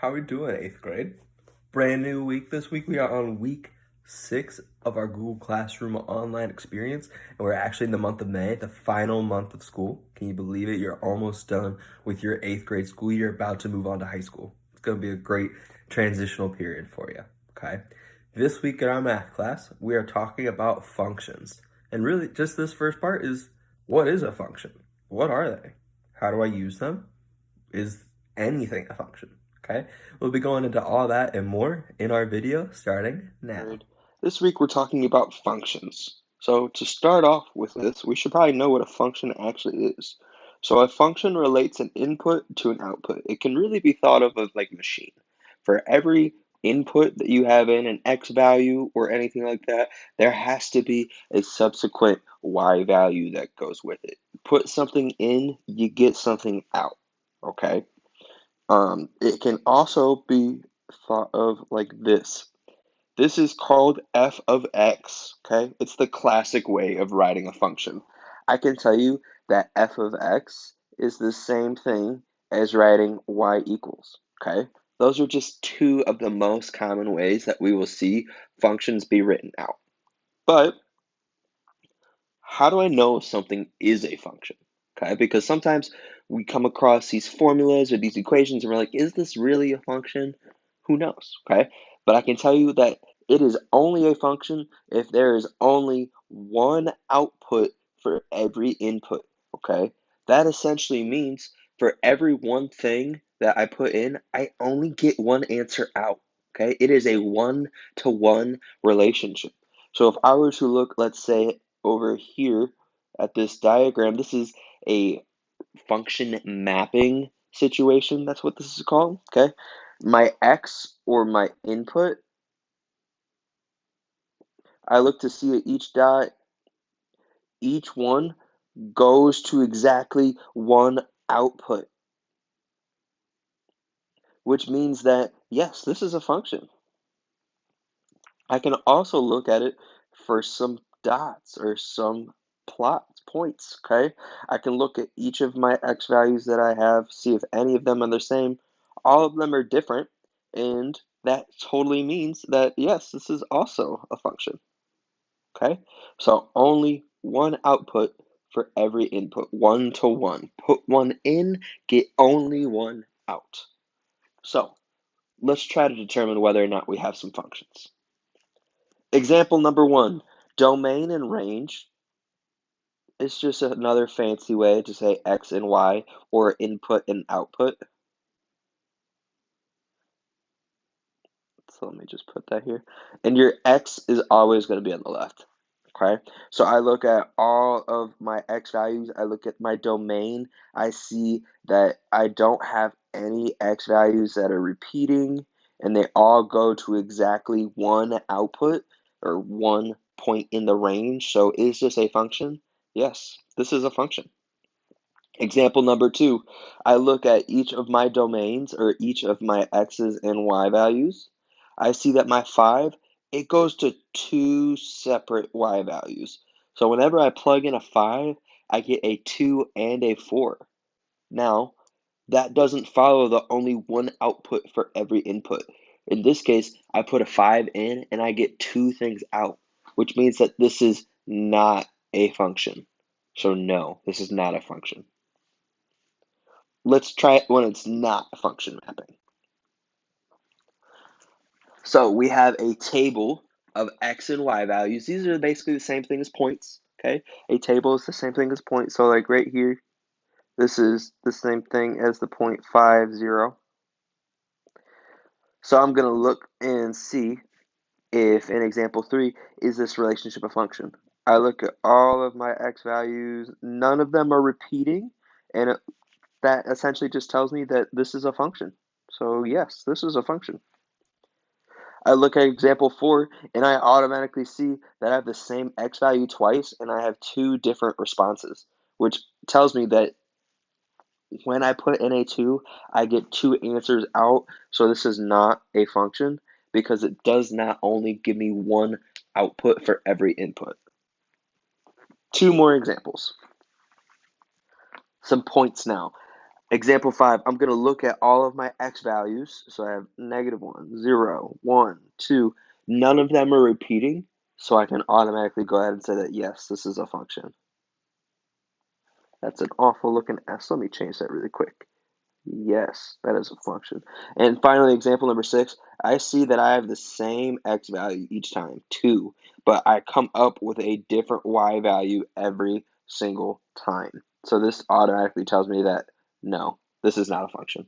How we doing, eighth grade? Brand new week this week. We are on week 6 of our Google Classroom online experience, and we're actually in the month of May, the final month of school. Can you believe it? You're almost done with your eighth grade school year, about to move on to high school. It's going to be a great transitional period for you, okay? This week in our math class, we are talking about functions. And really, just this first part is, what is a function? What are they? How do I use them? Is anything a function? Okay, we'll be going into all that and more in our video starting now. Third. This week we're talking about functions. So to start off with this, we should probably know what a function actually is. So a function relates an input to an output. It can really be thought of as like a machine. For every input that you have in an x value or anything like that, there has to be a subsequent y value that goes with it. Put something in, you get something out. Okay? It can also be thought of like this. This is called f of x, okay? It's the classic way of writing a function. I can tell you that f of x is the same thing as writing y equals, okay? Those are just two of the most common ways that we will see functions be written out. But how do I know if something is a function? Okay, because sometimes we come across these formulas or these equations and we're like, is this really a function? Who knows? Okay, but I can tell you that it is only a function if there is only one output for every input. Okay, that essentially means for every one thing that I put in, I only get one answer out. Okay, it is a one-to-one relationship. So if I were to look, let's say, over here at this diagram, this is a function mapping situation. That's what this is called, okay? My x, or my input, I look to see at each dot, each one goes to exactly one output, which means that, yes, this is a function. I can also look at it for some dots or some plots, points, okay? I can look at each of my x values that I have, see if any of them are the same. All of them are different, and that totally means that, yes, this is also a function, okay? So only one output for every input, one to one. Put one in, get only one out. So let's try to determine whether or not we have some functions. Example number one, domain and range is just another fancy way to say X and Y, or input and output. So let me just put that here. And your X is always going to be on the left. Okay, so I look at all of my X values, I look at my domain, I see that I don't have any X values that are repeating, and they all go to exactly one output or one point in the range. So is this a function? Yes, this is a function. Example number two, I look at each of my domains or each of my X's and Y values. I see that my 5, it goes to two separate Y values. So whenever I plug in a 5, I get a 2 and a 4. Now, that doesn't follow the only one output for every input. In this case, I put a 5 in and I get two things out, which means that this is not a function. So no, this is not a function. Let's try it when it's not a function mapping. So we have a table of x and y values. These are basically the same thing as points, okay? A table is the same thing as points. So like right here, this is the same thing as the 0.50. So I'm going to look and see if in example 3, is this relationship a function? I look at all of my x values. None of them are repeating, and that essentially just tells me that this is a function. So yes, this is a function. I look at example 4 and I automatically see that I have the same x value twice and I have two different responses, which tells me that when I put in a 2, I get two answers out. So this is not a function because it does not only give me one output for every input. Two more examples. Some points now. Example 5, I'm going to look at all of my x values. So I have -1, 0, 1, 2. None of them are repeating, so I can automatically go ahead and say that, yes, this is a function. That's an awful looking S. Let me change that really quick. Yes, that is a function. And finally, example number 6, I see that I have the same x value each time, 2, but I come up with a different y value every single time. So this automatically tells me that, no, this is not a function.